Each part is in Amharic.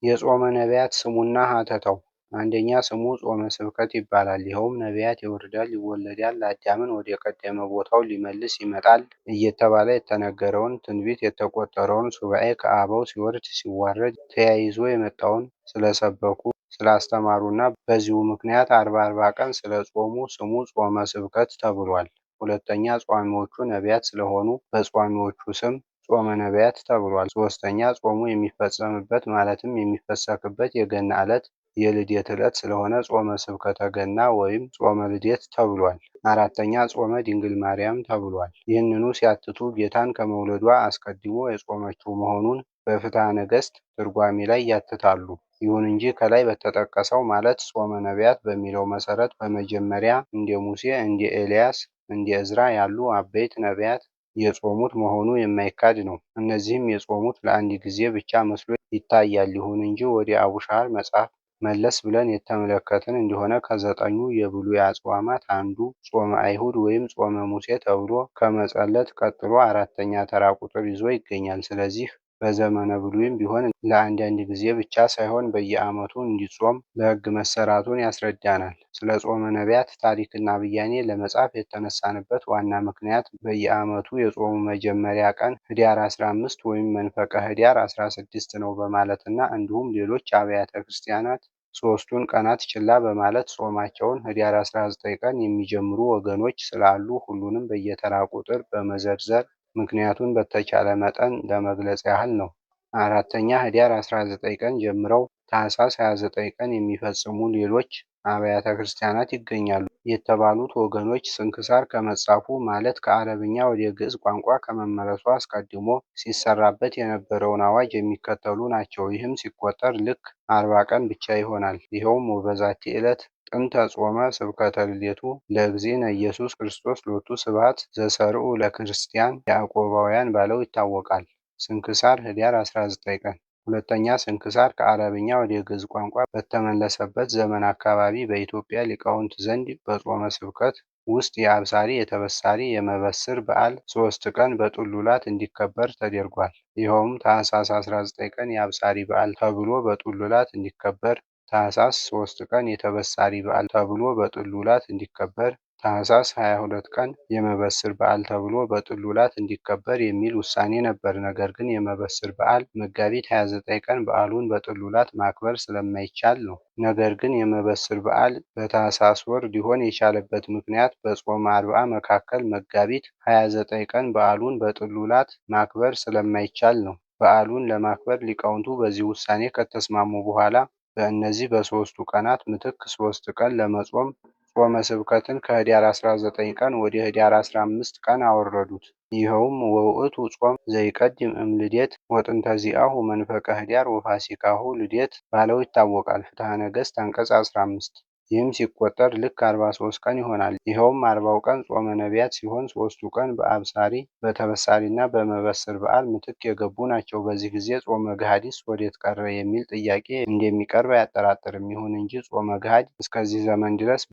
የጾመ ነቢያት ስሙና ሀተታው አንደኛ ስሙ ጾመ ስብከት ይባላል። ይኸውም ነቢያት ይወርዳል ይወለዳል አዳምን ወደ ቀደመ ቦታው ሊመልስ ይመጣል እየተባለ የተነገረውን ትንቢት የተቆጠረውን ሱባዔ ከአበው ሲወርድ ሲዋረድ ተያይዞ የመጣውን ስለሰበኩ ስላስተማሩና በዚሁ ምክንያት አርባ ቀን ስለጾሙ ስሙ ጾመ ስብከት ተብሏል። ሁለተኛ ጿሚዎቹ ነቢያት ስለሆኑ በጿሚዎቹ ስም ጾመ ነቢያት ተብሏል። ሶስተኛ ጾሙ የሚፈጸምበት ማለትም የሚፈሰክበት የገና ዕለት የልደት ዕለት ስለሆነ ጾመ ስብከተ ገና ወይም ጾመ ልደት ተብሏል። አራተኛ ጾመ ድንግል ማርያም ተብሏል። ይህንኑ ሲያትቱ ጌታን ከመውለዷ አስቀድሞ የጾመችው መሆኑን በፍትሐ ነገሥት ትርጓሜ ላይ ያትታሉ። ይሁን እንጂ ከላይ በተጠቀሰው ማለት ጾመ ነቢያት በሚለው መሰረት በመጀመሪያ እንደ ሙሴ፣ እንደ ኤልያስ፣ እንደ ዕዝራ ያሉ አበይት ነቢያት የጾሙት መሆኑ የማይካድ ነው። እነዚህም የጾሙት ለአንድ ጊዜ ብቻ መስሎ ይታያል። ይሁን እንጂ ወደ አቡሻህር መጽሐፍ መለስ ብለን የተመለከትን እንደሆነ ከ9ኙ የብሉይ አጽዋማት አንዱ ጾመ አይሁድ ወይም ጾመ ሙሴ ተብሎ ከመጸለት ቀጥሎ አራተኛ ተራ ቁጥር ይዞ ይገኛል። ስለዚህ በዘመነ ብሉይም ቢሆን ለአንዳንድ ጊዜ ብቻ ሳይሆን በየዓመቱ እንዲጾም በሕግ መሰራቱን ያስረዳናል። ስለ ጾመ ነቢያት ታሪክና ብያኔ ለመጻፍ የተነሳንበት ዋና ምክንያት በየዓመቱ የጾሙ መጀመሪያ ቀን ኅዳር 15 ወይም መንፈቀ ኅዳር 16 ነው በማለትና እንዲሁም ሌሎች አብያተ ክርስቲያናት ሦስቱን ቀናት ችላ በማለት ጾማቸውን ኅዳር 19 ቀን የሚጀምሩ ወገኖች ስላሉ ሁሉንም በየተራ ቁጥር በመዘርዘር ምክንያቱን በተቻለ መጠን ለመግለጽ ያህል ነው። አራተኛ ኅዳር 19 ቀን ጀምረው ታኅሳስ 29 ቀን የሚፈጽሙ ሌሎች አብያተ ክርስቲያናት ይገኛሉ የተባሉት ወገኖች ስንክሳር ከመጻፉ ማለት ከአረብኛ ወደ ግዕዝ ቋንቋ ከመመለሱ አስቀድሞ ሲሰራበት የነበረውን አዋጅ የሚከተሉ ናቸው። ይህም ሲቆጠር ልክ 40 ቀን ብቻ ይሆናል። ይኸውም ወበዛቲ ዕለት ጥንተ ጾመ ስብከተ ልደቱ ለእግዚእነ ኢየሱስ ክርስቶስ ሎቱ ስብሐት ዘሰርዑ ለክርስቲያን ያዕቆባውያን ባለው ይታወቃል። ስንክሳር ኅዳር 19 ቀን። ሁለተኛ ስንክሳር ከአረብኛ ወደ ግዕዝ ቋንቋ በተመለሰበት ዘመን አካባቢ በኢትዮጵያ ሊቃውንት ዘንድ በጾመ ስብከት ውስጥ የአብሳሪ፣ የተበሳሪ፣ የመበስር በዓል 3 ቀን በጥሉላት እንዲከበር ተደርጓል። ይኸውም ታኅሳስ 19 ቀን የአብሳሪ በዓል ተብሎ በጥሉላት እንዲከበር፣ ታኅሳስ 3 ቀን የተበሳሪ በዓል ተብሎ በጥሉላት እንዲከበር፣ ታኅሳስ 22 ቀን የመበስር በዓል ተብሎ በጥሉላት እንዲከበር የሚል ውሳኔ ነበር። ነገር ግን የመበስር በዓል መጋቢት 29 ቀን በዓሉን በጥሉላት ማክበር ስለማይቻል ነው። ነገር ግን የመበስር በዓል በታኅሳስ ወር ሊሆን የቻለበት ምክንያት በጾመ አርብዓ መካከል መጋቢት 29 ቀን በዓሉን በጥሉላት ማክበር ስለማይቻል ነው። በዓሉን ለማክበር ሊቃውንቱ በዚህ ውሳኔ ከተስማሙ በኋላ በእነዚህ በሦስቱ ቀናት ምትክ 3 ቀን ለመጾም ጾመ ስብከትን ከኅዳር 19 ቀን ወደ ኅዳር 15 ቀን አወረዱት። ይኸውም ወውእቱ ጾም ዘይቀድም እምልደት ወጥንተ ዚአሁ መንፈቀ ኅዳር ወፋሲካሁ ልደት ባለው ይታወቃል። ፍትሐ ነገሥት አንቀጽ 15። ይህም ሲቆጠር ልክ 43 ቀን ይሆናል። ይኸውም 40ው ቀን ጾመ ነቢያት ሲሆን 3ቱ ቀን በአብሳሪ በተበሳሪና በመበስር በዓል ምትክ የገቡ ናቸው። በዚህ ጊዜ ጾመ ገሃዲስ ወዴት ቀረ የሚል ጥያቄ እንደሚቀርብ አያጠራጥርም። ይሁን እንጂ ጾመ ገሃድ እስከዚህ ዘመን ድረስ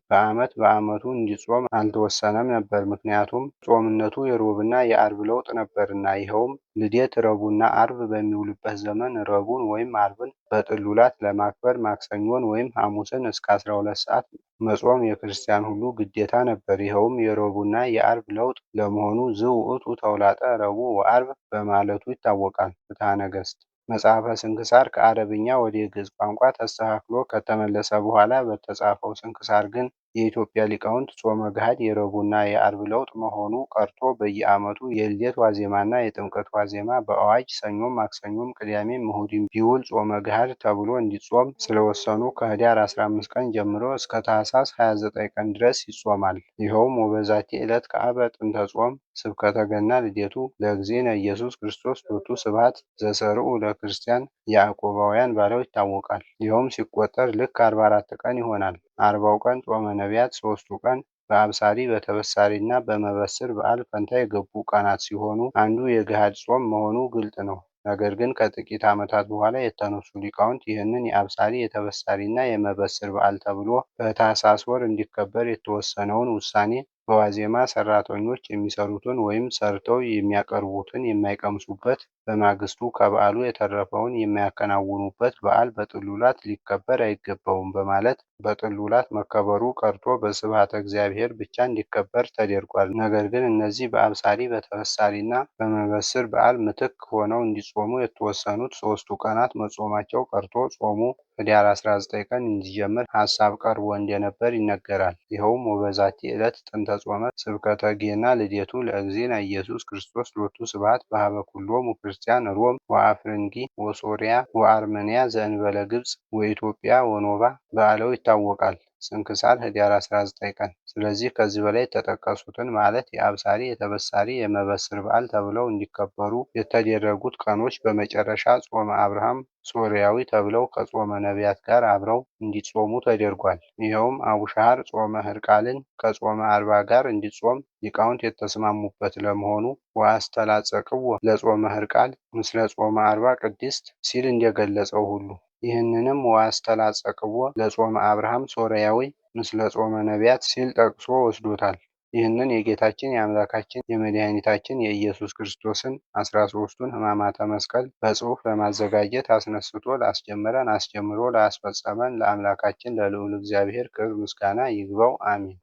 በዓመቱ እንዲጾም አልተወሰነም ነበር። ምክንያቱም ጾምነቱ የሮብና የአርብ ለውጥ ነበርና። ይኸውም ልደት ረቡዕና አርብ በሚውልበት ዘመን ረቡዕን ወይም አርብን በጥሉላት ለማክበር ማክሰኞን ወይም ሐሙስን እስከ 12 ሰዓት መጾም የክርስቲያን ሁሉ ግዴታ ነበር። ይኸውም የረቡዕና የአርብ ለውጥ ለመሆኑ ዝውዕቱ ተውላጠ ረቡዕ ወአርብ በማለቱ ይታወቃል። ፍትሐ ነገሥት። መጽሐፈ ስንክሳር ከአረብኛ ወደ ግዕዝ ቋንቋ ተስተካክሎ ከተመለሰ በኋላ በተጻፈው ስንክሳር ግን የኢትዮጵያ ሊቃውንት ጾመ ገሃድ የረቡዕና የአርብ ለውጥ መሆኑ ቀርቶ በየዓመቱ የልደት ዋዜማና የጥምቀት ዋዜማ በአዋጅ ሰኞም ማክሰኞም ቅዳሜም እሑድም ቢውል ጾመ ገሃድ ተብሎ እንዲጾም ስለወሰኑ ከኅዳር 15 ቀን ጀምሮ እስከ ታኅሳስ 29 ቀን ድረስ ይጾማል። ይኸውም ወበዛቲ ዕለት ከአበ ጥንተ ጾም ስብከተ ገና ልደቱ ለእግዚእነ ኢየሱስ ክርስቶስ ሎቱ ስብሐት ዘሰርዑ ለክርስቲያን ያዕቆባውያን ባለው ይታወቃል። ይኸውም ሲቆጠር ልክ 44 ቀን ይሆናል። 40ው ቀን ጾመ ነቢያት 3ቱ ቀን በአብሳሪ በተበሳሪና በመበስር በዓል ፈንታ የገቡ ቀናት ሲሆኑ አንዱ የገሃድ ጾም መሆኑ ግልጥ ነው። ነገር ግን ከጥቂት ዓመታት በኋላ የተነሱ ሊቃውንት ይህንን የአብሳሪ የተበሳሪና የመበስር በዓል ተብሎ በታኅሳስ ወር እንዲከበር የተወሰነውን ውሳኔ በዋዜማ ሰራተኞች የሚሰሩትን ወይም ሰርተው የሚያቀርቡትን የማይቀምሱበት በማግስቱ ከበዓሉ የተረፈውን የሚያከናውኑበት በዓል በጥሉላት ሊከበር አይገባውም በማለት በጥሉላት መከበሩ ቀርቶ በስብሐተ እግዚአብሔር ብቻ እንዲከበር ተደርጓል። ነገር ግን እነዚህ በአብሳሪ በተበሳሪና በመበስር በዓል ምትክ ሆነው እንዲጾሙ የተወሰኑት ሦስቱ ቀናት መጾማቸው ቀርቶ ጾሙ ኅዳር 19 ቀን እንዲጀምር ሐሳብ ቀርቦ እንደነበር ይነገራል። ይኸውም ወበዛቲ ዕለት ጥንተ ጾመ ስብከተ ጌና ልደቱ ለእግዚእነ ኢየሱስ ክርስቶስ ሎቱ ስብሐት በኀበ ኩሎሙ ክርስቲያን ሮም ወአፍርንጊ ወሶርያ ወአርመንያ ዘእንበለ ግብፅ ወኢትዮጵያ ወኖባ በዓለው ይታወቃል። ስንክሳር ኅዳር 19 ቀን። ስለዚህ ከዚህ በላይ የተጠቀሱትን ማለት የአብሳሪ፣ የተበሳሪ፣ የመበስር በዓል ተብለው እንዲከበሩ የተደረጉት ቀኖች በመጨረሻ ጾመ አብርሃም ሶርያዊ ተብለው ከጾመ ነቢያት ጋር አብረው እንዲጾሙ ተደርጓል። ይኸውም አቡሻህር ጾመ ሕርቃልን ከጾመ አርባ ጋር እንዲጾም ሊቃውንት የተስማሙበት ለመሆኑ ወአስተላጸቅዎ ለጾመ ሕርቃል ምስለ ጾመ አርባ ቅድስት ሲል እንደገለጸው ሁሉ ይህንንም ወአስተላጸቅዎ ለጾመ አብርሃም ሶርያዊ ምስለ ጾመ ነቢያት ሲል ጠቅሶ ወስዶታል። ይህንን የጌታችን የአምላካችን የመድኃኒታችን የኢየሱስ ክርስቶስን 13ቱን ሕማማተ መስቀል በጽሑፍ ለማዘጋጀት አስነስቶ ላስጀመረን አስጀምሮ ላስፈጸመን ለአምላካችን ለልዑል እግዚአብሔር ክብር ምስጋና ይግባው፣ አሜን።